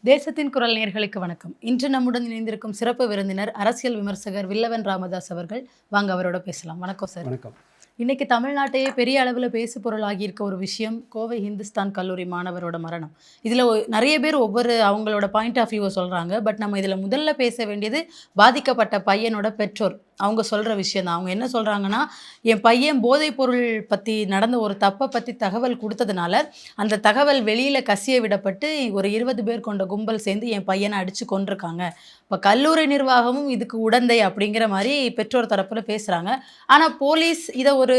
தேசத்தின் குரல் நேயர்களுக்கு வணக்கம். இன்று நம்முடன் இணைந்திருக்கும் சிறப்பு விருந்தினர் அரசியல் விமர்சகர் வில்லவன் ராமதாஸ் அவர்கள். வாங்க அவரோட பேசலாம். வணக்கம் சார். வணக்கம். இன்னைக்கு தமிழ்நாட்டையே பெரிய அளவில் பேசு பொருளாகி இருக்க ஒரு விஷயம் கோவை இந்துஸ்தான் கல்லூரி மாணவரோட மரணம். இதில் நிறைய பேர் ஒவ்வொரு அவங்களோட பாயிண்ட் ஆஃப் வியூவை சொல்கிறாங்க. பட் நம்ம இதில் முதல்ல பேச வேண்டியது பாதிக்கப்பட்ட பையனோட பெற்றோர். அவங்க சொல்கிற விஷயம் தான். அவங்க என்ன சொல்கிறாங்கன்னா, என் பையன் போதைப் பொருள் பற்றி நடந்த ஒரு தப்பை பற்றி தகவல் கொடுத்ததுனால அந்த தகவல் வெளியில் கசிய விடப்பட்டு ஒரு 20 பேர் கொண்ட கும்பல் சேர்ந்து என் பையனை அடித்து கொண்டிருக்காங்க. இப்போ கல்லூரி நிர்வாகமும் இதுக்கு உடந்தை அப்படிங்கிற மாதிரி பெற்றோர் தரப்பில் பேசுகிறாங்க. ஆனால் போலீஸ் இதை ஒரு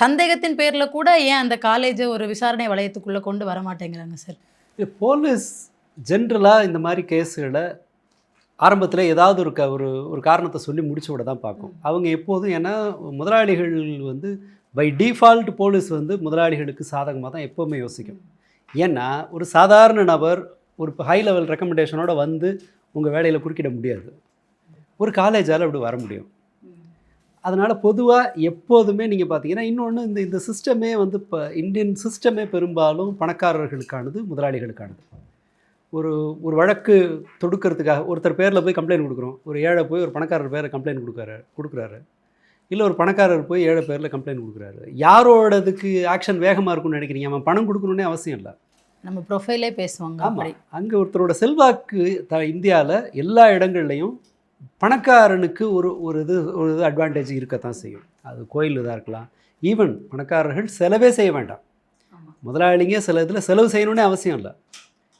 சந்தேகத்தின் பேரில் கூட ஏன் அந்த காலேஜை ஒரு விசாரணை வளையத்துக்குள்ளே கொண்டு வர மாட்டேங்கிறாங்க சார்? போலீஸ் ஜென்ரலாக இந்த மாதிரி கேஸுகளை ஆரம்பத்தில் ஏதாவது ஒரு காரணத்தை சொல்லி முடிச்சு விட தான் பார்க்கும். அவங்க எப்போதும் ஏன்னா முதலாளிகள் வந்து பை டிஃபால்ட் போலீஸ் வந்து முதலாளிகளுக்கு சாதகமாக தான் எப்போவுமே யோசிக்கும். ஏன்னா ஒரு சாதாரண நபர் ஒரு ஹை லெவல் ரெக்கமெண்டேஷனோட வந்து உங்கள் வேலையில் குறுக்கிட முடியாது. ஒரு காலேஜால் அப்படி வர முடியும். அதனால் பொதுவாக எப்போதுமே நீங்கள் பார்த்தீங்கன்னா இன்னொன்று இந்த சிஸ்டமே வந்து இப்போ இந்தியன் சிஸ்டமே பெரும்பாலும் பணக்காரர்களுக்கானது, முதலாளிகளுக்கானது. ஒரு வழக்கு தொடுக்கிறதுக்காக ஒருத்தர் பேரில் போய் கம்ப்ளைண்ட் கொடுக்குறோம். ஒரு ஏழை போய் ஒரு பணக்காரர் பேரில் கம்ப்ளைண்ட் கொடுக்குறாரு. இல்லை ஒரு பணக்காரர் போய் ஏழை பேரில் கம்ப்ளைண்ட் கொடுக்குறாரு. யாரோடதுக்கு ஆக்ஷன் வேகமாக இருக்கும்னு நினைக்கிறீங்க? அவன் பணம் கொடுக்கணுன்னே அவசியம் இல்லை. நம்ம ப்ரொஃபைலே பேசுவாங்க. ஆமாம், அங்கே ஒருத்தரோட செல்வாக்கு இந்தியாவில் எல்லா இடங்கள்லையும் பணக்காரனுக்கு ஒரு இது அட்வான்டேஜ் இருக்கத்தான் செய்யும். அது கோயில் இதாக இருக்கலாம். ஈவன் பணக்காரர்கள் செலவே செய்ய வேண்டாம். முதலாளிங்க சில இதில் செலவு செய்யணுன்னே அவசியம் இல்லை.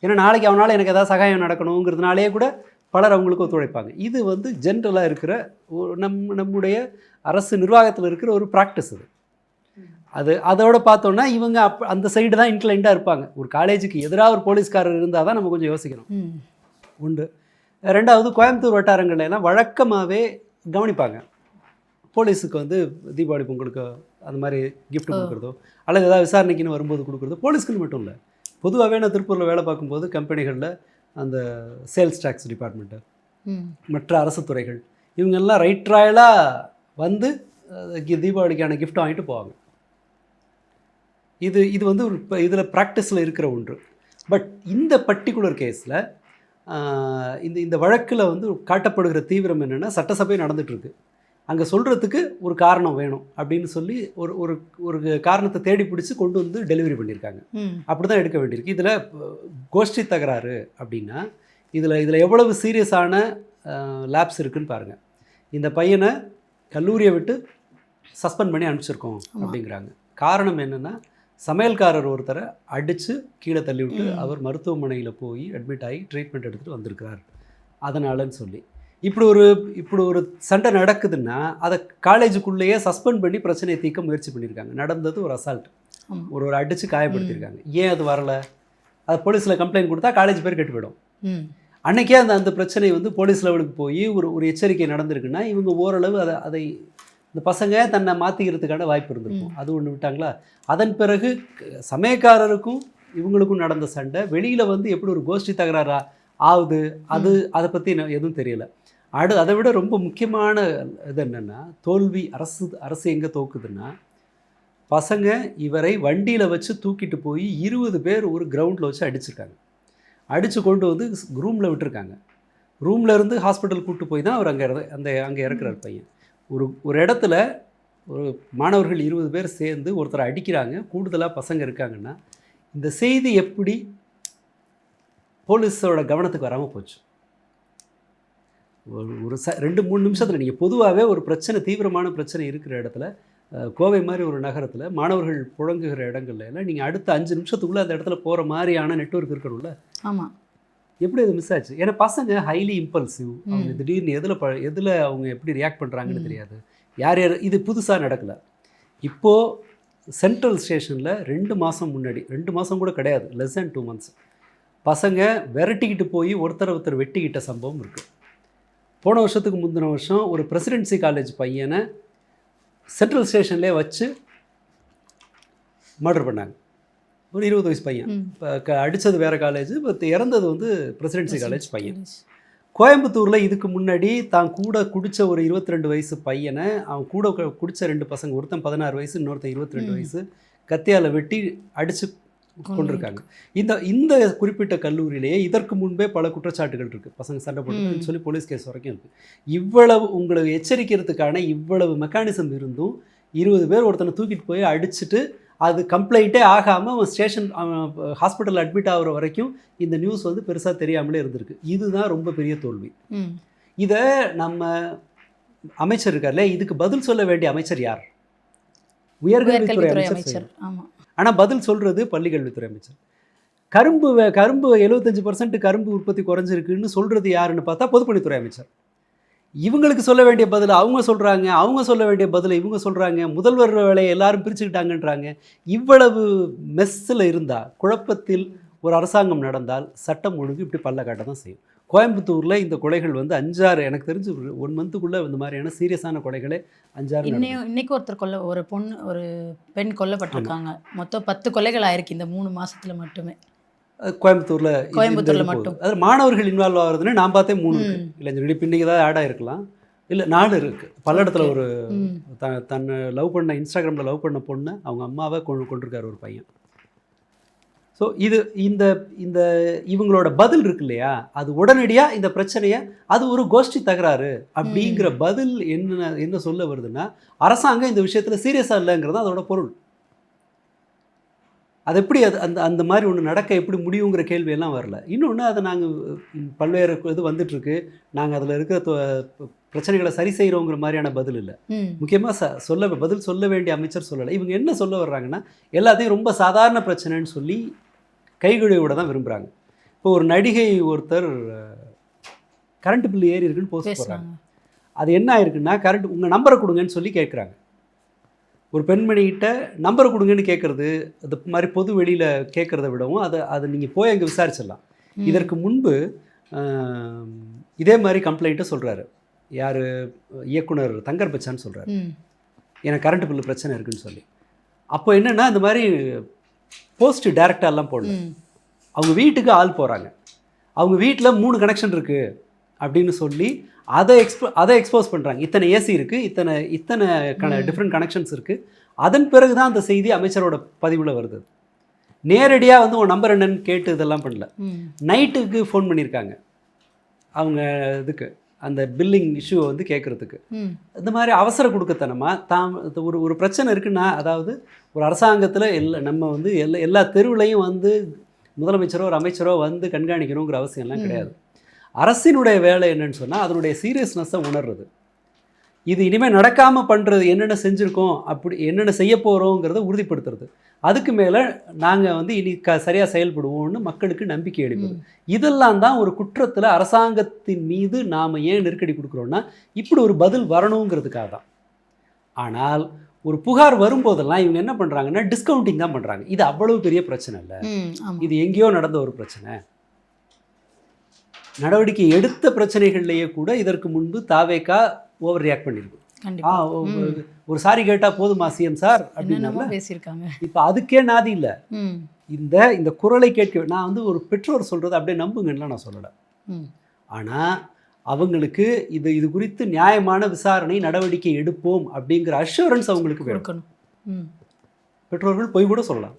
ஏன்னா நாளைக்கு அவனால் எனக்கு ஏதாவது சகாயம் நடக்கணுங்கிறதுனாலே கூட பலர் அவங்களுக்கு ஒத்துழைப்பாங்க. இது வந்து ஜென்ரலாக இருக்கிற நம்முடைய அரசு நிர்வாகத்தில் இருக்கிற ஒரு ப்ராக்டிஸ். அதோட பார்த்தோன்னா இவங்க அந்த சைடு தான் இன்க்ளைண்டாக இருப்பாங்க. ஒரு காலேஜுக்கு எதிராக ஒரு போலீஸ்காரர் இருந்தால் தான் நம்ம கொஞ்சம் யோசிக்கணும். உண்டு. ரெண்டாவது, கோயம்புத்தூர் வட்டாரங்கள்ல எல்லாம் வழக்கமாகவே கவனிப்பாங்க. போலீஸுக்கு வந்து தீபாவளி பொங்கலுக்கு அந்த மாதிரி கிஃப்ட் கொடுக்குறதோ அல்லது ஏதாவது விசாரணைக்குன்னு வரும்போது கொடுக்குறதோ போலீஸ்க்குன்னு மட்டும் இல்லை. பொதுவாகவே நான் திருப்பூரில் வேலை பார்க்கும்போது கம்பெனிகளில் அந்த சேல்ஸ் டேக்ஸ் டிபார்ட்மெண்ட்டு, மற்ற அரசு துறைகள் இவங்கெல்லாம் ரைட் ராயலாக வந்து தீபாவளிக்கான கிஃப்ட் வாங்கிட்டு போவாங்க. இது வந்து ஒரு இதில் ப்ராக்டிஸில் இருக்கிற ஒன்று. பட் இந்த பர்டிகுலர் கேஸில் இந்த வழக்கில் வந்து காட்டப்படுகிற தீவிரம் என்னென்னா, சட்டசபை நடந்துகிட்ருக்கு. அங்கே சொல்கிறதுக்கு ஒரு காரணம் வேணும் அப்படின்னு சொல்லி ஒரு காரணத்தை தேடி பிடிச்சி கொண்டு வந்து டெலிவரி பண்ணியிருக்காங்க. அப்படி தான் எடுக்க வேண்டியிருக்கு. இதில் கோஷ்டி தகராறு அப்படின்னா இதில் எவ்வளவு சீரியஸான லேப்ஸ் இருக்குதுன்னு பாருங்கள். இந்த பையனை கல்லூரியை விட்டு சஸ்பெண்ட் பண்ணி அனுப்பிச்சிருக்கோம் அப்படிங்கிறாங்க. காரணம் என்னென்னா, சமையல்காரர் ஒருத்தரை அடித்து கீழே தள்ளிவிட்டு அவர் மருத்துவமனையில் போய் அட்மிட் ஆகி ட்ரீட்மெண்ட் எடுத்துகிட்டு வந்திருக்கிறார். அதனாலன்னு சொல்லி இப்படி ஒரு சண்டை நடக்குதுன்னா அதை காலேஜுக்குள்ளேயே சஸ்பெண்ட் பண்ணி பிரச்சனையை தீர்க்க முயற்சி பண்ணியிருக்காங்க. நடந்தது ஒரு அசால்ட், ஒரு அடித்து காயப்படுத்தியிருக்காங்க. ஏன் அது வரலை? அது போலீஸில் கம்ப்ளைண்ட் கொடுத்தா காலேஜ் பேர் கெட்டு போயிடும். அன்றைக்கே அந்த பிரச்சனை வந்து போலீஸ் லெவலுக்கு போய் ஒரு எச்சரிக்கை நடந்திருக்குன்னா இவங்க ஓரளவு அதை இந்த பசங்க தன்னை மாற்றிக்கிறதுக்கான வாய்ப்பு இருந்திருக்கும். அது ஒன்று விட்டாங்களா? அதன் பிறகு சமயக்காரருக்கும் இவங்களுக்கும் நடந்த சண்டை வெளியில் வந்து எப்படி ஒரு கோஷ்டி தகராறா ஆகுது, அதை பற்றி எதுவும் தெரியலை. அதை விட ரொம்ப முக்கியமான இது என்னென்னா, தோல்வி அரசு எங்கே தோக்குதுன்னா, பசங்க இவரை வண்டியில் வச்சு தூக்கிட்டு போய் 20 பேர் ஒரு கிரவுண்டில் வச்சு அடிச்சிருக்காங்க. அடித்து கொண்டு வந்து ரூமில் விட்டுருக்காங்க. ரூமில் இருந்து ஹாஸ்பிட்டல் கூப்பிட்டு போய் தான் அவர் அங்கே இறக்குறார் பையன். ஒரு இடத்துல ஒரு மாணவர்கள் 20 பேர் சேர்ந்து ஒருத்தரை அடிக்கிறாங்க. கூடுதலாக பசங்க இருக்காங்கன்னா இந்த செய்தி எப்படி போலீஸோட கவனத்துக்கு வராமல் போச்சு? ஒரு 2-3 நிமிஷத்தில் நீங்கள் பொதுவாகவே ஒரு பிரச்சனை, தீவிரமான பிரச்சனை இருக்கிற இடத்துல, கோவை மாதிரி ஒரு நகரத்தில் மாணவர்கள் புழங்குகிற இடங்கள்ல எல்லாம் நீங்கள் அடுத்த 5 நிமிஷத்துக்குள்ளே அந்த இடத்துல போகிற மாதிரியான நெட்வொர்க் இருக்கணும்ல. ஆமாம். எப்படி அது மிஸ் ஆச்சு? ஏன்னா பசங்க ஹைலி இம்பல்சிவ். அவங்க திடீர்னு எதில் அவங்க எப்படி ரியாக்ட் பண்ணுறாங்கன்னு தெரியாது. யார் இது புதுசாக நடக்கலை. இப்போது சென்ட்ரல் ஸ்டேஷனில் 2 மாதம் முன்னாடி, 2 மாதம் கூட கிடையாது, லெஸ் தேன் 2 months, பசங்க விரட்டிக்கிட்டு போய் ஒருத்தர் வெட்டிக்கிட்ட சம்பவம் இருக்குது. போன வருஷத்துக்கு முந்தின வருஷம் ஒரு பிரசிடென்சி காலேஜ் பையனை சென்ட்ரல் ஸ்டேஷன்லேயே வச்சு மர்டர் பண்ணாங்க. ஒரு 20 வயசு பையன். இப்போ அடித்தது வேறு காலேஜ், இப்போ இறந்தது வந்து பிரசிடென்சி காலேஜ் பையன். கோயம்புத்தூரில் இதுக்கு முன்னாடி தான் கூட குடித்த ஒரு 22 வயசு பையனை, அவன் கூட குடித்த 2 பசங்க, ஒருத்தன் 16 வயசு, இன்னொருத்தன் 22 வயசு, கத்தியால் வெட்டி அடித்து கொண்டிருக்காங்க. இந்த இந்த குறிப்பிட்ட கல்லூரியிலேயே இதற்கு முன்பே பல குற்றச்சாட்டுகள் இருக்குது. பசங்க சண்டை போட்டு சொல்லி போலீஸ் கேஸ் வரைக்கும் இருக்குது. இவ்வளவு உங்களை எச்சரிக்கிறதுக்கான இவ்வளவு மெக்கானிசம் இருந்தும் 20 பேர் ஒருத்தனை தூக்கிட்டு போய் அடிச்சுட்டு அது கம்ப்ளைண்ட்டே ஆகாமல் அவன் ஸ்டேஷன் ஹாஸ்பிட்டல் அட்மிட் ஆகிற வரைக்கும் இந்த நியூஸ் வந்து பெருசாக தெரியாமலே இருந்திருக்கு. இதுதான் ரொம்ப பெரிய தோல்வி. இதை நம்ம அமைச்சர் இருக்கார்ல, இதுக்கு பதில் சொல்ல வேண்டிய அமைச்சர் யார்? உயர்கல்வித்துறை அமைச்சர். ஆனால் பதில் சொல்கிறது பள்ளிக்கல்வித்துறை அமைச்சர். கரும்பு 75% கரும்பு உற்பத்தி குறைஞ்சிருக்குன்னு சொல்கிறது யாருன்னு பார்த்தா பொதுப்பணித்துறை அமைச்சர். இவங்களுக்கு சொல்ல வேண்டிய பதில் அவங்க சொல்கிறாங்க, அவங்க சொல்ல வேண்டிய பதில் இவங்க சொல்கிறாங்க. முதல்வர் வேலையை எல்லாரும் பிரிச்சுக்கிட்டாங்கன்றாங்க. இவ்வளவு மெஸ்ஸில் இருந்தால், குழப்பத்தில் ஒரு அரசாங்கம் நடந்தால் சட்டம் ஒழுங்கு இப்படி பல்ல காட்ட தான் செய்யும். கோயம்புத்தூரில் இந்த கொலைகள் வந்து 5-6 எனக்கு தெரிஞ்சு 1 மந்த்துக்குள்ளே இந்த மாதிரியான சீரியஸான கொலைகளே 5-6. இன்னைக்கு ஒரு பெண் கொல்லப்பட்டிருக்காங்க. மொத்தம் 10 கொலைகள் ஆயிருக்கு இந்த 3 மாசத்துல மட்டுமே கோயம்புத்தூரில் மட்டும். அது மாணவர்கள் இன்வால்வ் ஆகுறதுன்னு நான் பார்த்தேன் 3 இளைஞர்கள். இப்போ இன்றைக்கி தான் ஆட் ஆகிருக்கலாம், இல்லை 4 இருக்குது. பல்லடத்தில் ஒரு தன்னை இன்ஸ்டாகிராமில் லவ் பண்ண பொண்ணு அவங்க அம்மாவை கொண்டிருக்காரு ஒரு பையன். ஸோ இந்த இந்த இவங்களோட பதில் இருக்கு இல்லையா, அது உடனடியாக இந்த பிரச்சனையை அது ஒரு கோஷ்டி தகராறு அப்படிங்கிற பதில் என்ன சொல்ல வருதுன்னா, அரசாங்கம் இந்த விஷயத்தில் சீரியஸாக இல்லைங்கிறது அதோட பொருள். அது எப்படி அந்த மாதிரி ஒன்று நடக்க எப்படி முடியுங்கிற கேள்வியெல்லாம் வரல. இன்னொன்று அதை நாங்கள் பல்வேறு இது வந்துட்டுருக்கு, நாங்கள் அதில் இருக்கிற பிரச்சனைகளை சரி செய்கிறோங்கிற மாதிரியான பதில் இல்லை. முக்கியமாக பதில் சொல்ல வேண்டிய அமைச்சர் சொல்லலை. இவங்க என்ன சொல்ல வர்றாங்கன்னா, எல்லாத்தையும் ரொம்ப சாதாரண பிரச்சனைன்னு சொல்லி கைகழுவிட தான் விரும்புகிறாங்க. இப்போ ஒரு நடிகை ஒருத்தர் கரண்ட் பில் ஏறி இருக்குன்னு போஸ்ட் போடுறாங்க. அது என்ன ஆயிருக்குன்னா, உங்கள் நம்பரை கொடுங்கன்னு சொல்லி கேட்குறாங்க. ஒரு பெண்மணிகிட்ட நம்பரை கொடுங்கன்னு கேட்குறது அது மாதிரி பொது வெளியில் கேட்குறத விடவும் அதை நீங்கள் போய் அங்கே விசாரிச்சிடலாம். இதற்கு முன்பு இதே மாதிரி கம்ப்ளைண்ட்டை சொல்கிறாரு யார், இயக்குனர் தங்கர் பச்சான்னு சொல்கிறாரு, எனக்கு கரண்ட் பில்லு பிரச்சனை இருக்குன்னு சொல்லி. அப்போ என்னென்னா, இந்த மாதிரி போஸ்ட் டைரெக்டாலாம் போடல, அவங்க வீட்டுக்கு ஆள் போகிறாங்க. அவங்க வீட்டில் 3 கனெக்ஷன் இருக்குது அப்படின்னு சொல்லி அதை எக்ஸ்போஸ் பண்ணுறாங்க. இத்தனை ஏசி இருக்குது, இத்தனை டிஃப்ரெண்ட் கனெக்ஷன்ஸ் இருக்குது. அதன் பிறகு தான் அந்த செய்தி அமைச்சரோட பதிவில் வருது. நேரடியாக வந்து உன் நம்பர் என்னன்னு கேட்டு இதெல்லாம் பண்ணல. நைட்டுக்கு ஃபோன் பண்ணியிருக்காங்க அவங்க இதுக்கு, அந்த பில்லிங் இஷ்யூவை வந்து கேட்குறதுக்கு. இந்த மாதிரி அவசர கொடுக்கத்தனமாக ஒரு பிரச்சனை இருக்குன்னா, அதாவது ஒரு அரசாங்கத்தில் நம்ம வந்து எல்லா தெருவுலையும் வந்து முதலமைச்சரோ ஒரு அமைச்சரோ வந்து கண்காணிக்கணுங்கிற அவசியம்லாம் கிடையாது. அரசினுடைய வேலை என்னன்னு சொன்னால் அதனுடைய சீரியஸ்னஸை உணர்றது. இது இனிமேல் நடக்காமல் பண்ணுறது, என்னென்ன செஞ்சுருக்கோம், அப்படி என்னென்ன செய்ய போகிறோங்கிறத உறுதிப்படுத்துறது. அதுக்கு மேலே நாங்கள் வந்து இனி சரியாக செயல்படுவோம்னு மக்களுக்கு நம்பிக்கை அளிப்பது. இதெல்லாம் தான் ஒரு குற்றத்தில் அரசாங்கத்தின் மீது நாம் ஏன் நெருக்கடி கொடுக்குறோன்னா, இப்படி ஒரு பதில் வரணுங்கிறதுக்காக தான். ஆனால் ஒரு புகார் வரும்போதெல்லாம் இவங்க என்ன பண்ணுறாங்கன்னா, டிஸ்கவுண்டிங் தான் பண்ணுறாங்க. இது அவ்வளவு பெரிய பிரச்சனை இல்லை, இது எங்கேயோ நடந்த ஒரு பிரச்சனை. நடவடிக்கை எடுத்த பிரச்சனைகள்லேயே கூட இதற்கு முன்பு தாவேகா ஓவர் ரியாக்ட் பண்ணியிருக்கு. ஒரு சாரி கேட்டால் போதுமா சிஎம் சார் அப்படின்னு பேசியிருக்காங்க. இப்போ அதுக்கே நாதி இல்லை. இந்த குரலை கேட்க நான் வந்து ஒரு பெற்றோர் சொல்கிறது அப்படியே நம்புங்கன்னா நான் சொல்லலை. ஆனால் அவங்களுக்கு இது குறித்து நியாயமான விசாரணை நடவடிக்கை எடுப்போம் அப்படிங்கிற அஷூரன்ஸ் அவங்களுக்கு வேணும். பெற்றோர்கள் பொய் கூட சொல்லலாம்,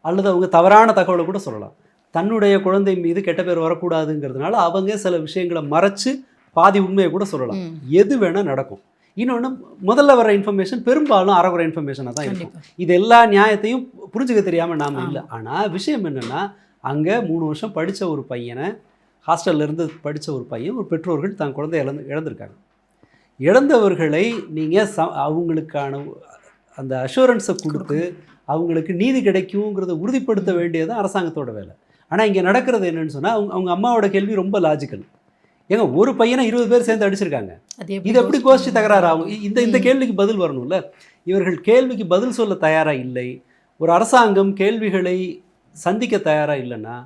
அல்லது அவங்க தவறான தகவலை கூட சொல்லலாம். தன்னுடைய குழந்தை மீது கெட்ட பேர் வரக்கூடாதுங்கிறதுனால அவங்க சில விஷயங்களை மறைச்சு பாதி உண்மையை கூட சொல்லலாம். எது வேணால் நடக்கும். இன்னொன்று, முதல்ல வர இன்ஃபர்மேஷன் பெரும்பாலும் அறகுறை இன்ஃபர்மேஷனாக தான் இருக்கும். இது எல்லா நியாயத்தையும் புரிஞ்சுக்க தெரியாமல் நாம் இல்லை. ஆனால் விஷயம் என்னென்னா, அங்கே 3 வருஷம் படித்த ஒரு பையனை, ஹாஸ்டல்லேருந்து படித்த ஒரு பையன், ஒரு பெற்றோர்கள் தான் குழந்தை இழந்திருக்காங்க. இழந்தவர்களை நீங்கள் அவங்களுக்கான அந்த அஷூரன்ஸை கொடுத்து அவங்களுக்கு நீதி கிடைக்குங்கிறத உறுதிப்படுத்த வேண்டியது அரசாங்கத்தோட வேலை. ஆனால் இங்கே நடக்கிறது என்னன்னு சொன்னால், அவங்க அம்மாவோட கேள்வி ரொம்ப லாஜிக்கல். ஏங்க, ஒரு பையனை 20 பேர் சேர்ந்து அடிச்சிருக்காங்க, இது எப்படி கோஷ்டி தகராறு ஆகும்? இந்த கேள்விக்கு பதில் வரணும்ல. இவர்கள் கேள்விக்கு பதில் சொல்ல தயாராக இல்லை. ஒரு அரசாங்கம் கேள்விகளை சந்திக்க தயாராக இல்லைன்னா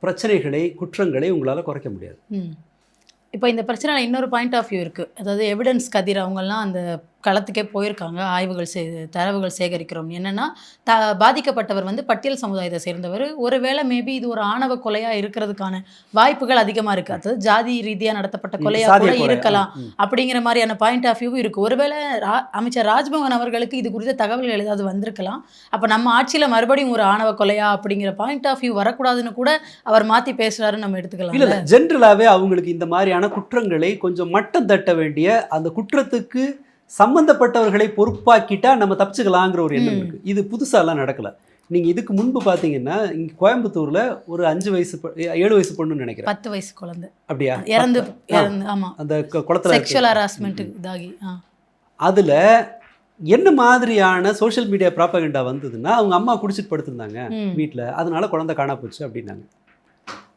பிரச்சனைகளை, குற்றங்களை உங்களால் குறைக்க முடியாது. இப்போ இந்த பிரச்சனையில் இன்னொரு பாயிண்ட் ஆஃப் வியூ இருக்குது. அதாவது எவிடன்ஸ் கதிர் அவங்கெல்லாம் அந்த களத்துக்கே போயிருக்காங்க. ஆய்வுகள் தரவுகள் சேகரிக்கிறோம். என்னன்னா, பாதிக்கப்பட்டவர் வந்து பட்டியல் சமுதாயத்தை சேர்ந்தவர். ஒருவேளை மேபி இது ஒரு ஆணவ கொலையா இருக்கிறதுக்கான வாய்ப்புகள் அதிகமா இருக்கு. அதாவது ஜாதி ரீதியா நடத்தப்பட்ட கொலையா சாதிய கூட கொலை. இருக்கலாம். அப்படிங்கிற மாதிரியான பாயிண்ட் ஆஃப் வியூவும் இருக்கு. ஒருவேளை அமைச்சர் ராஜ்பவன் அவர்களுக்கு இது குறித்த தகவல்கள் ஏதாவது வந்திருக்கலாம். அப்ப நம்ம ஆட்சியில மறுபடியும் ஒரு ஆணவ கொலையா அப்படிங்கிற பாயிண்ட் ஆஃப் வியூ வரக்கூடாதுன்னு கூட அவர் மாத்தி பேசுறாருன்னு நம்ம எடுத்துக்கலாம். இல்ல ஜென்ரலாவே அவங்களுக்கு இந்த மாதிரியான குற்றங்களை கொஞ்சம் மட்டம் தட்ட வேண்டிய, அந்த குற்றத்துக்கு சம்பந்தப்பட்டவர்களை பொறுப்பாக்கிட்டா நம்ம தப்பிச்சுக்கலாங்கிற ஒரு எண்ணம் இருக்கு. இது புதுசாலாம் நடக்கல. நீங்க இதுக்கு முன்பு பாத்தீங்கன்னா இங்க கோயம்புத்தூர்ல ஒரு 5 வயசு 7 வயசு பொண்ணுன்னு நினைக்கிறேன், 10 வயசு குழந்தை அப்படியா இறந்து ஆமா அந்த குளத்துல செக்ஷுவல் ஹராஸ்மெண்ட் இதாகி அதுல என்ன மாதிரியான சோஷியல் மீடியா ப்ராபகண்டா வந்ததுன்னா, அவங்க அம்மா குடிச்சிட்டு படுத்திருந்தாங்க வீட்டில், அதனால குழந்தை காணா போச்சு அப்படின்னாங்க.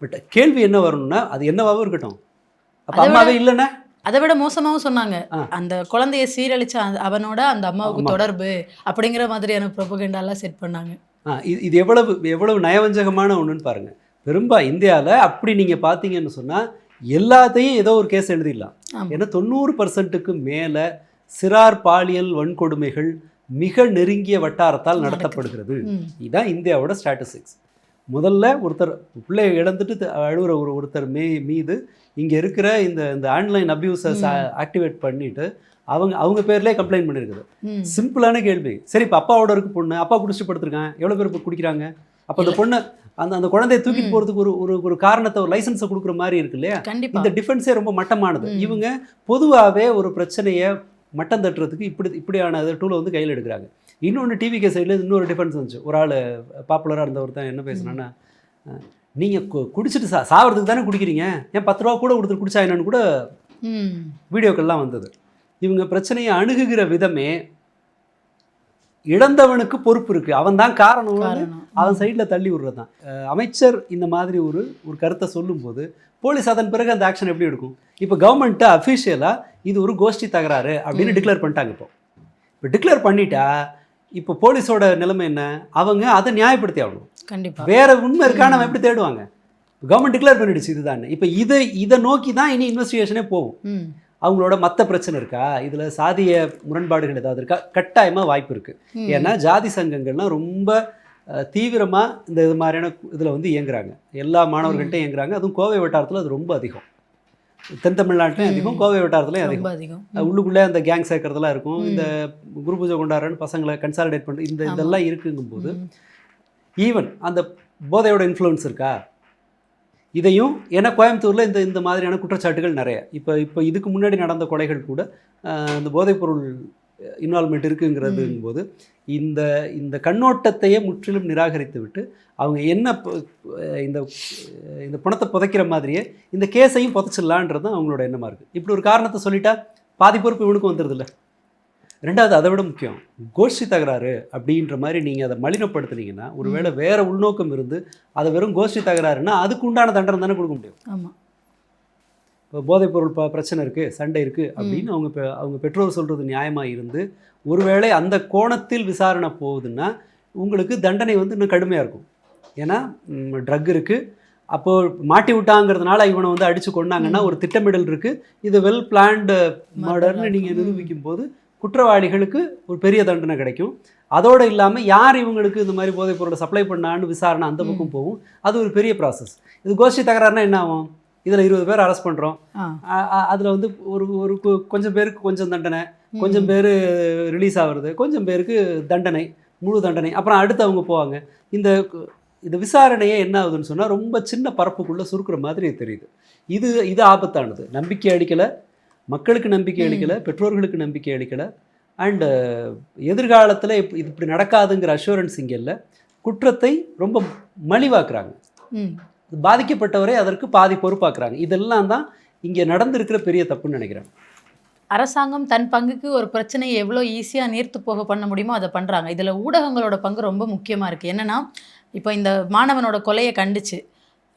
பட் கேள்வி என்ன வரணும்னா, அது என்னவாகவும் இருக்கட்டும், அப்போ அம்மாவே இல்லைன்னா அதை விட மோசமாகவும் சொன்னாங்க. அந்த குழந்தைய சீரழிச்ச அவனோட அந்த அம்மாவுக்கு தொடர்பு அப்படிங்கிற மாதிரியான ப்ரொபகண்டாலாம் செட் பண்ணாங்க. இது எவ்வளவு நயவஞ்சகமான ஒன்றுன்னு பாருங்க. இந்தியாவில் அப்படி நீங்கள் பார்த்தீங்கன்னு சொன்னால் எல்லாத்தையும் ஏதோ ஒரு கேஸ் எழுதிடலாம். ஏன்னா 90%க்கு மேலே சிறார் பாலியல் வன்கொடுமைகள் மிக நெருங்கிய வட்டாரத்தால் நடத்தப்படுகிறது. இதுதான் இந்தியாவோட ஸ்டாட்டிஸ்டிக்ஸ். முதல்ல ஒருத்தர் பிள்ளையை இழந்துட்டு அழுகிற ஒருத்தர் மீது இங்கே இருக்கிற இந்த ஆன்லைன் அப்யூசர்ஸ் ஆக்டிவேட் பண்ணிட்டு அவங்க பேர்லேயே கம்ப்ளைண்ட் பண்ணியிருக்குது. சிம்பிளான கேள்வி. சரி, இப்போ அப்பாவோட இருக்கு பொண்ணு, அப்பா குடிச்சிட்டு படுத்துருக்கான், எவ்வளோ பேர் இப்போ குடிக்கிறாங்க? அப்போ அந்த பொண்ணை அந்த குழந்தைய தூக்கிட்டு போகிறதுக்கு ஒரு காரணத்தை, ஒரு லைசன்ஸை கொடுக்குற மாதிரி இருக்கு இல்லையா? இந்த டிஃபென்ஸே ரொம்ப மட்டமானது. இவங்க பொதுவாகவே ஒரு பிரச்சனையை மட்டம் தட்டுறதுக்கு இப்படியான டூலை வந்து கையில் எடுக்கிறாங்க. இன்னொன்று டிவிகே சைடில் இன்னொரு டிஃபென்ஸ் வந்துச்சு. ஒரு ஆள் பாப்புலராக இருந்தவர் தான் என்ன பேசுனான்னா, நீங்கள் குடிச்சிட்டு சாவறதுக்கு தானே குடிக்கிறீங்க, ஏன் 10 ரூபா கூட கொடுத்துட்டு குடிச்சா என்னன்னு கூட வீடியோக்கள்லாம் வந்தது. இவங்க பிரச்சனையை அணுகுகிற விதமே இழந்தவனுக்கு பொறுப்பு இருக்குது, அவன் தான் காரணம், அவன் சைடில் தள்ளி விடுறது தான். அமைச்சர் இந்த மாதிரி ஒரு கருத்தை சொல்லும்போது போலீஸ் அதன் பிறகு அந்த ஆக்ஷன் எப்படி எடுக்கும்? இப்போ கவர்மெண்ட்டு அஃபிஷியலாக இது ஒரு கோஷ்டி தகராறு அப்படின்னு டிக்ளேர் பண்ணிட்டாங்க. இப்போ டிக்ளேர் பண்ணிட்டா இப்போ போலீஸோட நிலைமை என்ன? அவங்க அதை நியாயப்படுத்தி ஆகணும். கண்டிப்பாக வேற உண்மை இருக்கா நம்ம எப்படி தேடுவாங்க? கவர்மெண்ட் டிக்ளேர் பண்ணிடுச்சு இதுதான். இப்போ இதை நோக்கி தான் இனி இன்வெஸ்டிகேஷனே போகும். அவங்களோட மற்ற பிரச்சனை இருக்கா, இதில் சாதிய முரண்பாடுகள் ஏதாவது இருக்கா? கட்டாயமாக வாய்ப்பு இருக்குது. ஏன்னா ஜாதி சங்கங்கள்லாம் ரொம்ப தீவிரமாக இது மாதிரியான இதில் வந்து இயங்குறாங்க. எல்லா மாணவர்கள்ட்டையும் இயங்குறாங்க. அதுவும் கோவை வட்டாரத்தில் அது ரொம்ப அதிகம். தென் தமிழ்நாட்டிலையும் அதிகம், கோவை வட்டாரத்துலையும் அதிகம். உள்ளுக்குள்ளே அந்த கேங் சேர்க்கறதெல்லாம் இருக்கும். இந்த குரு பூஜை கொண்டாடுறன்னு பசங்களை கன்சாலிடேட் பண்ணுறது, இதெல்லாம் இருக்குங்கும்போது ஈவன் அந்த போதையோட இன்ஃப்ளூயன்ஸ் இருக்கா இதையும். ஏன்னா கோயம்புத்தூரில் இந்த மாதிரியான குற்றச்சாட்டுகள் நிறைய. இப்போ இதுக்கு முன்னாடி நடந்த கொலைகள் கூட இந்த போதைப்பொருள் இன்வால்மெண்ட் இருக்குங்கிறதுங்கும்போது இந்த கண்ணோட்டத்தையே முற்றிலும் நிராகரித்து விட்டு அவங்க என்ன இந்த பணத்தை புதைக்கிற மாதிரியே இந்த கேஸையும் புதைச்சிடலான்றது தான் அவங்களோட எண்ணமாக இருக்குது. இப்படி ஒரு காரணத்தை சொல்லிட்டா பாதி பொறுப்பு இவனுக்கு வந்துடுதில்ல. ரெண்டாவது, அதை விட முக்கியம், கோஷ்டி தகராறு அப்படின்ற மாதிரி நீங்கள் அதை மலினப்படுத்துனீங்கன்னா, ஒருவேளை வேற உள்நோக்கம் இருந்து அதை வெறும் கோஷ்டி தகராறுன்னா அதுக்கு உண்டான தண்டனை தானே கொடுக்க முடியும். ஆமாம். இப்போ போதைப்பொருள் பிரச்சனை இருக்குது, சண்டை இருக்குது அப்படின்னு அவங்க பெற்றோர் சொல்கிறது நியாயமாக இருந்து ஒருவேளை அந்த கோணத்தில் விசாரணை போகுதுன்னா உங்களுக்கு தண்டனை வந்து இன்னும் கடுமையாக இருக்கும். ஏன்னா ட்ரக் இருக்குது, அப்போது மாட்டி விட்டாங்கிறதுனால இவனை வந்து அடித்து கொண்டாங்கன்னா ஒரு திட்டமிடல் இருக்குது, இது வெல் பிளான்டு மர்டர்னு நீங்கள் நிரூபிக்கும் போது குற்றவாளிகளுக்கு ஒரு பெரிய தண்டனை கிடைக்கும். அதோடு இல்லாமல் யார் இவங்களுக்கு இந்த மாதிரி போதைப் பொருளை சப்ளை பண்ணான்னு விசாரணை அந்த பக்கம் போகும். அது ஒரு பெரிய ப்ராசஸ். இது கோஷ்டி தகராறுனா என்ன ஆகும்? இதில் 20 பேர் அரெஸ்ட் பண்ணுறோம், அதில் வந்து ஒரு கொஞ்சம் பேருக்கு கொஞ்சம் தண்டனை, கொஞ்சம் பேர் ரிலீஸ் ஆகுறது, கொஞ்சம் பேருக்கு தண்டனை, முழு தண்டனை, அப்புறம் அடுத்து அவங்க போவாங்க. இந்த விசாரணையே என்ன ஆகுதுன்னு சொன்னால் ரொம்ப சின்ன பரப்புக்குள்ளே சுருக்கிற மாதிரி தெரியுது. இது ஆபத்தானது. நம்பிக்கை அளிக்கலை, மக்களுக்கு நம்பிக்கை அளிக்கலை, பெற்றோர்களுக்கு நம்பிக்கை அளிக்கலை. அண்டு எதிர்காலத்தில் இப்படி நடக்காதுங்கிற அஷூரன்ஸ் இங்கே இல்லை. குற்றத்தை ரொம்ப மலிவாக்குறாங்க, பாதிக்கப்பட்டவரை அதற்கு பாதி பொறுப்பாக்குறாங்க. இதெல்லாம் தான் இங்கே நடந்திருக்கிற பெரிய தப்புன்னு நினைக்கிறேன். அரசாங்கம் தன் பங்குக்கு ஒரு பிரச்சனையை எவ்வளோ ஈஸியாக நீர்த்து போக பண்ண முடியுமோ அதை பண்ணுறாங்க. இதில் ஊடகங்களோட பங்கு ரொம்ப முக்கியமாக இருக்குது. என்னென்னா, இப்போ இந்த மாணவனோட கொலையை கண்டிச்சு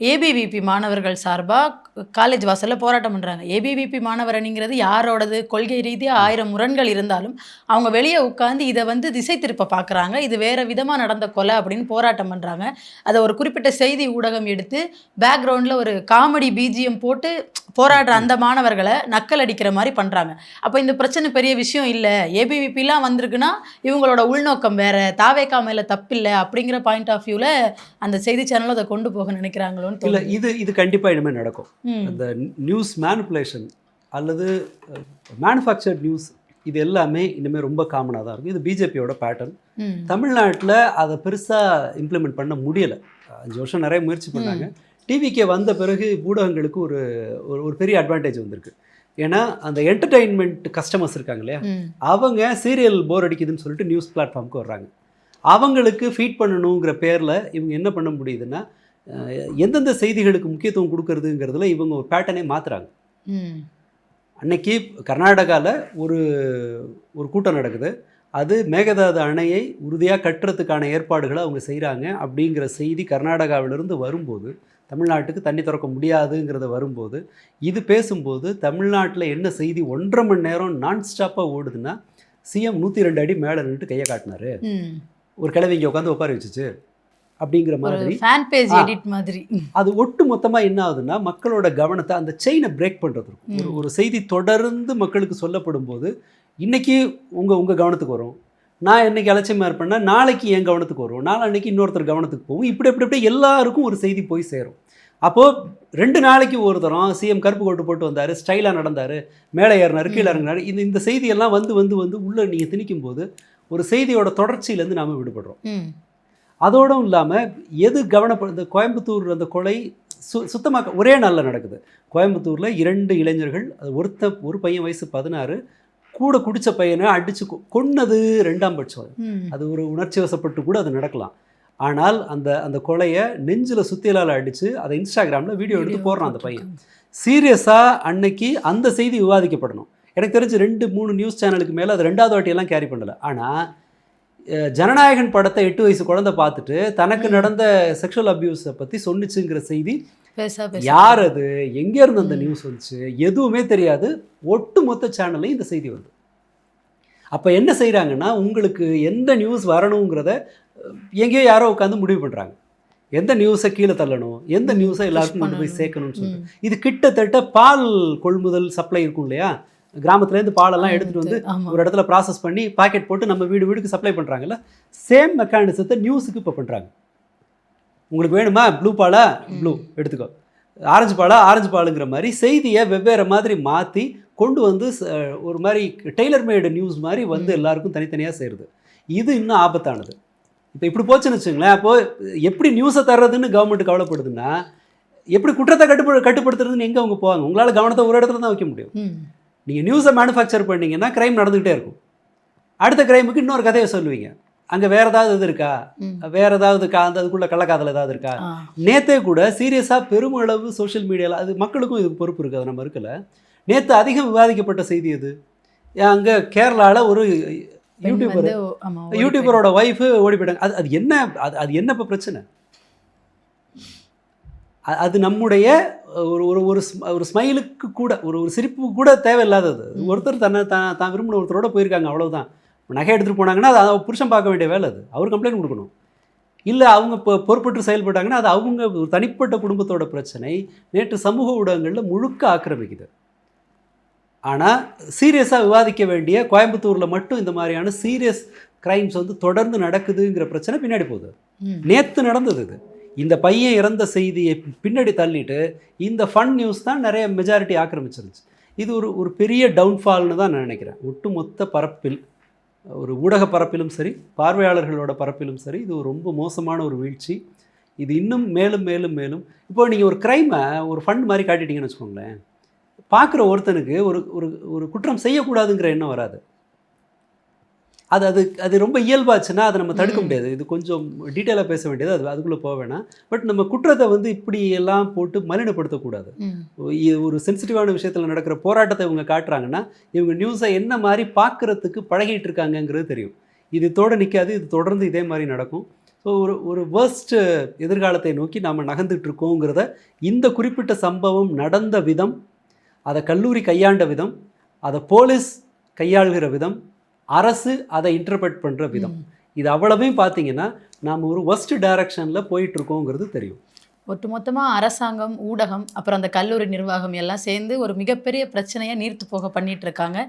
ஏபிவிபி மாணவர்கள் சார்பாக காலேஜ் வாசலில் போராட்டம் பண்ணுறாங்க. ஏபிவிபி மாணவர் அணிங்கிறது யாரோடது? கொள்கை ரீதியாக 1000 முரண்கள் இருந்தாலும் அவங்க வெளியே உட்காந்து இதை வந்து திசை திருப்ப பார்க்குறாங்க. இது வேறு விதமாக நடந்த கொலை அப்படின்னு போராட்டம் பண்ணுறாங்க. அதை ஒரு குறிப்பிட்ட செய்தி ஊடகம் எடுத்து பேக்ரவுண்டில் ஒரு காமெடி பிஜிஎம் போட்டு போராடுற அந்த மாணவர்களை நக்கல் அடிக்கிற மாதிரி பண்ணுறாங்க. அப்போ இந்த பிரச்சனை பெரிய விஷயம் இல்லை, ஏபிவிபிலாம் வந்திருக்குன்னா இவங்களோட உள்நோக்கம் வேறு, தாவேக்கா மேலே தப்பில்லை அப்படிங்கிற பாயிண்ட் ஆஃப் வியூவில் அந்த செய்தி சேனலும் அதை கொண்டு போக நினைக்கிறாங்களோன்னு இல்லை. தோணுது. இது கண்டிப்பாக இனிமேல் நடக்கும். அந்த நியூஸ் மேனிப்புலேஷன் அல்லது மேனுஃபேக்சர்ட் நியூஸ் இது எல்லாமே இனிமேல் ரொம்ப காமனாக தான் இருக்கும். இது பிஜேபியோட பேட்டர்ன். தமிழ்நாட்டில் அதை பெருசாக இம்ப்ளிமெண்ட் பண்ண முடியலை. 5 வருஷம் நிறைய முயற்சி பண்ணாங்க. டிவிக்கே வந்த பிறகு ஊடகங்களுக்கு ஒரு ஒரு பெரிய அட்வான்டேஜ் வந்திருக்கு. ஏன்னா அந்த என்டர்டெயின்மெண்ட் கஸ்டமர்ஸ் இருக்காங்க இல்லையா, அவங்க சீரியல் போர் அடிக்குதுன்னு சொல்லிட்டு நியூஸ் பிளாட்ஃபார்முக்கு வர்றாங்க. அவங்களுக்கு ஃபீட் பண்ணணுங்கிற பேரில் இவங்க என்ன பண்ண முடியுதுன்னா, எந்தெந்த செய்திகளுக்கு முக்கியத்துவம் கொடுக்கறதுங்கிறதுல இவங்க ஒரு பேட்டர்னே மாற்றுறாங்க. அன்னைக்கு கர்நாடகாவில் ஒரு கூட்டம் நடக்குது. அது மேகதாது அணையை உறுதியாக கட்டுறதுக்கான ஏற்பாடுகளை அவங்க செய்கிறாங்க அப்படிங்கிற செய்தி கர்நாடகாவிலிருந்து வரும்போது, தமிழ்நாட்டுக்கு தண்ணி திறக்க முடியாதுங்கிறத வரும்போது, இது பேசும்போது தமிழ்நாட்டில் என்ன செய்தி 1.5 மணி நேரம் நான் ஸ்டாப்பாக ஓடுதுன்னா, சிஎம் 102 அடி மேலே நின்றுட்டு கையை காட்டினாரு, ஒரு கிழவிங்க உட்காந்து ஒப்பாரி வச்சுச்சு அப்படிங்கிற மாதிரி ஃபேன் பேஜ் எடிட் மாதிரி. அது ஒட்டு மொத்தமாக என்ன ஆகுதுன்னா, மக்களோட கவனத்தை அந்த செயினை பிரேக் பண்ணுறதுக்கும் ஒரு செய்தி தொடர்ந்து மக்களுக்கு சொல்லப்படும் போது, இன்றைக்கி உங்கள் கவனத்துக்கு வரும், நான் இன்றைக்கி அலட்சியமாக இருப்பேன்னா நாளைக்கு என் கவனத்துக்கு வரும், நாளைக்கு இன்னொருத்தர் கவனத்துக்கு போகும், இப்படி எல்லாருக்கும் ஒரு செய்தி போய் சேரும். அப்போது 2 நாளைக்கு ஒரு தரம் சிஎம் கருப்பு கோட்டு போட்டு வந்தார், ஸ்டைலாக நடந்தார், மேலே ஏறினார், கீழே இறங்கினார், இந்த செய்தியெல்லாம் வந்து உள்ளே நீங்கள் திணிக்கும் போது ஒரு செய்தியோட தொடர்ச்சியிலேருந்து நாம் விடுபடுறோம். அதோடும் இல்லாமல் எது கவனப்படுது, கோயம்புத்தூர் அந்த கொலை சுத்தமாக ஒரே நாளில் நடக்குது. கோயம்புத்தூரில் 2 இளைஞர்கள், அது ஒரு பையன் வயசு 16, கூட குடித்த பையனை அடித்து கொன்னது 2ஆம் பட்சம். அது ஒரு உணர்ச்சி வசப்பட்டு கூட அது நடக்கலாம். ஆனால் அந்த கொலையை நெஞ்சில் சுத்தியலால் அடித்து அதை இன்ஸ்டாகிராமில் வீடியோ எடுத்து போடுறான் அந்த பையன். சீரியஸாக அன்னைக்கு அந்த செய்தி விவாதிக்கப்படணும். எனக்கு தெரிஞ்சு 2-3 நியூஸ் சேனலுக்கு மேலே அது 2வது வாட்டியெல்லாம் கேரி பண்ணலை. ஆனால் ஜனநாயகன் படத்தை 8 வயசு குழந்தை பார்த்துட்டு தனக்கு நடந்த செக்ஷுவல் அபியூஸை பற்றி சொன்னிச்சுங்கிற செய்தி, யார் அது, எங்கேருந்து அந்த நியூஸ் வந்துச்சு, எதுவுமே தெரியாது. ஒட்டு மொத்த சேனல்லையும் இந்த செய்தி வருது. அப்போ என்ன செய்கிறாங்கன்னா, உங்களுக்கு எந்த நியூஸ் வரணுங்கிறத எங்கேயோ யாரோ உட்காந்து முடிவு பண்ணுறாங்க. எந்த நியூஸை கீழே தள்ளணும், எந்த நியூஸை எல்லாருக்கும் கொண்டு போய் சேர்க்கணும்னு சொல்லிட்டு. இது கிட்டத்தட்ட பால் கொள்முதல் சப்ளை இருக்கும் இல்லையா, கிராமத்துலேருந்து பாலெல்லாம் எடுத்துகிட்டு வந்து ஒரு இடத்துல ப்ராசஸ் பண்ணி பாக்கெட் போட்டு நம்ம வீடுக்கு சப்ளை பண்ணுறாங்கல்ல, சேம் மெக்கானிசத்தை நியூஸுக்கு இப்போ பண்ணுறாங்க. உங்களுக்கு வேணுமா ப்ளூ பாலா, ப்ளூ எடுத்துக்கோ, ஆரஞ்சு பாலா, ஆரஞ்சு பாலுங்கிற மாதிரி செய்தியை வெவ்வேறு மாதிரி மாற்றி கொண்டு வந்து ஒரு மாதிரி டெய்லர் மேடு நியூஸ் மாதிரி வந்து எல்லாருக்கும் தனித்தனியாக சேருது. இது இன்னும் ஆபத்தானது. இப்போ இப்படி போச்சுன்னு வச்சுங்களேன், அப்போது எப்படி நியூஸை தர்றதுன்னு கவர்மெண்ட் கவலைப்படுதுன்னா, எப்படி குற்றத்தை கட்டுப்படுத்துறதுன்னு எங்கே அவங்க போவாங்க? உங்களால் கவனத்தை ஒரு இடத்துல தான் வைக்க முடியும். நீங்கள் நியூஸை மேனுஃபேக்சர் பண்ணிங்கன்னா க்ரைம் நடந்துக்கிட்டே இருக்கும். அடுத்த க்ரைமுக்கு இன்னொரு கதையை சொல்லுவீங்க, அங்கே வேறு ஏதாவது இது இருக்கா, வேறு ஏதாவது அதுக்குள்ளே கள்ளக்காதல் ஏதாவது இருக்கா. நேற்றே கூட சீரியஸாக பெருமளவு சோஷியல் மீடியாவில், அது மக்களுக்கும் இதுக்கு பொறுப்பு இருக்குது, அதை நம்ம இருக்கல. நேற்று அதிகம் விவாதிக்கப்பட்ட செய்தி எது, அங்கே கேரளாவில் ஒரு யூடியூபரோட ஒய்ஃபு ஓடி போயிட்டாங்க. அது என்ன, அது என்ன இப்போ பிரச்சனை? அது நம்முடைய ஒரு ஸ்மைலுக்கு கூட, ஒரு சிரிப்பு கூட தேவையில்லாதது. ஒருத்தர் தான் விரும்பின ஒருத்தரோட போயிருக்காங்க, அவ்வளோதான். நகை எடுத்துகிட்டு போனாங்கன்னா அது புருஷன் பார்க்க வேண்டிய வேலை, அது அவர் கம்ப்ளைண்ட் கொடுக்கணும். இல்லை அவங்க இப்போ பொறுப்பற்று செயல்பட்டாங்கன்னா அது அவங்க ஒரு தனிப்பட்ட குடும்பத்தோட பிரச்சனை. நேற்று சமூக ஊடகங்களில் முழுக்க ஆக்கிரமிக்குது. ஆனால் சீரியஸாக விவாதிக்க வேண்டிய கோயம்புத்தூரில் மட்டும் இந்த மாதிரியான சீரியஸ் க்ரைம்ஸ் வந்து தொடர்ந்து நடக்குதுங்கிற பிரச்சனை பின்னாடி போகுது. நேற்று நடந்தது இது. இந்த பையன் இறந்த செய்தியை பின்னாடி தள்ளிட்டு இந்த ஃபன் நியூஸ் தான் நிறைய மெஜாரிட்டி ஆக்கிரமிச்சிருந்துச்சு. இது ஒரு பெரிய டவுன்ஃபால்னு தான் நான் நினைக்கிறேன். ஒட்டுமொத்த பரப்பில், ஒரு ஊடக பரப்பிலும் சரி, பார்வையாளர்களோட பரப்பிலும் சரி, இது ரொம்ப மோசமான ஒரு வீழ்ச்சி. இது இன்னும் மேலும் மேலும் மேலும், இப்போ நீங்கள் ஒரு க்ரைமை ஒரு ஃபண்ட் மாதிரி காட்டிட்டீங்கன்னு வச்சுக்கோங்களேன், பார்க்குற ஒருத்தனுக்கு ஒரு குற்றம் செய்யக்கூடாதுங்கிற எண்ணம் வராது. அது ரொம்ப இயல்பாச்சுன்னா அதை நம்ம தடுக்க முடியாது. இது கொஞ்சம் டீட்டெயிலாக பேச வேண்டியது, அதுக்குள்ளே போக வேணாம். பட் நம்ம குற்றத்தை வந்து இப்படி எல்லாம் போட்டு மலினப்படுத்தக்கூடாது. ஒரு சென்சிட்டிவான விஷயத்தில் நடக்கிற போராட்டத்தை இவங்க காட்டுறாங்கன்னா, இவங்க நியூஸை என்ன மாதிரி பார்க்குறதுக்கு பழகிட்டு இருக்காங்கங்கிறது தெரியும். இது இதோட நிற்காது, இது தொடர்ந்து இதே மாதிரி நடக்கும். ஸோ ஒரு வேர்ஸ்ட் எதிர்காலத்தை நோக்கி நாம் நகர்ந்துட்டு இருக்கோங்கிறத இந்த குறிப்பிட்ட சம்பவம் நடந்த விதம், அதை கல்லூரி கையாண்ட விதம், அதை போலீஸ் கையாளுகிற விதம், அரசு அதை இன்டர்பிரட் பண்ணுற விதம், இது அவ்வளவையும் பார்த்தீங்கன்னா நாம் ஒரு ஒர்ஸ்ட் டைரக்ஷனில் போயிட்டுருக்கோங்கிறது தெரியும். ஒட்டுமொத்தமா அரசாங்கம், ஊடகம், அப்புறம் அந்த கல்லூரி நிர்வாகம் எல்லாம் சேர்ந்து ஒரு மிகப்பெரிய பிரச்சனைய நீர்த்து போக பண்ணிட்டு இருக்காங்க.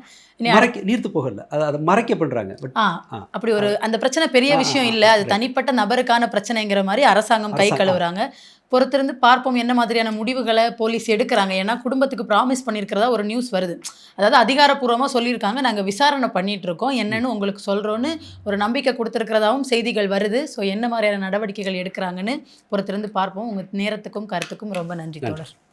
இனி நீர்த்து போகல. அத மறைக்க பண்றாங்க. பட் ஆ ஆ அப்படி ஒரு அந்த பிரச்சனை பெரிய விஷயம் இல்ல. அது ரைட். தனிப்பட்ட நபருக்கான பிரச்சனைங்கிற மாரி அரசாங்கம் கை கழுவுறாங்க. பொறுத்திருந்து பார்ப்போம் என்ன மாதிரியான முடிவுகள போலீஸ் எடுக்குறாங்க. ஏன்னா குடும்பத்துக்கு ப்ராமிஸ் பண்ணியிருக்கிறதா ஒரு நியூஸ் வருது. அதாவது அதிகாரப்பூர்வமா சொல்லியிருக்காங்க. நாங்க விசாரணை பண்ணிட்டு இருக்கோம். என்னன்னு உங்களுக்கு சொல்றோம்னு ஒரு நம்பிக்கை குடுத்திருக்கிறதாவும் செய்திகள் வருது. ஸோ என்ன மாரியான நடவடிக்கைகள் எடுக்குறாங்கன்னு பொறுத்திருந்து பார்ப்போம். உங்க நேரத்துக்கும், கருத்துக்கும் ரொம்ப நன்றி நன்றி. தோழர்.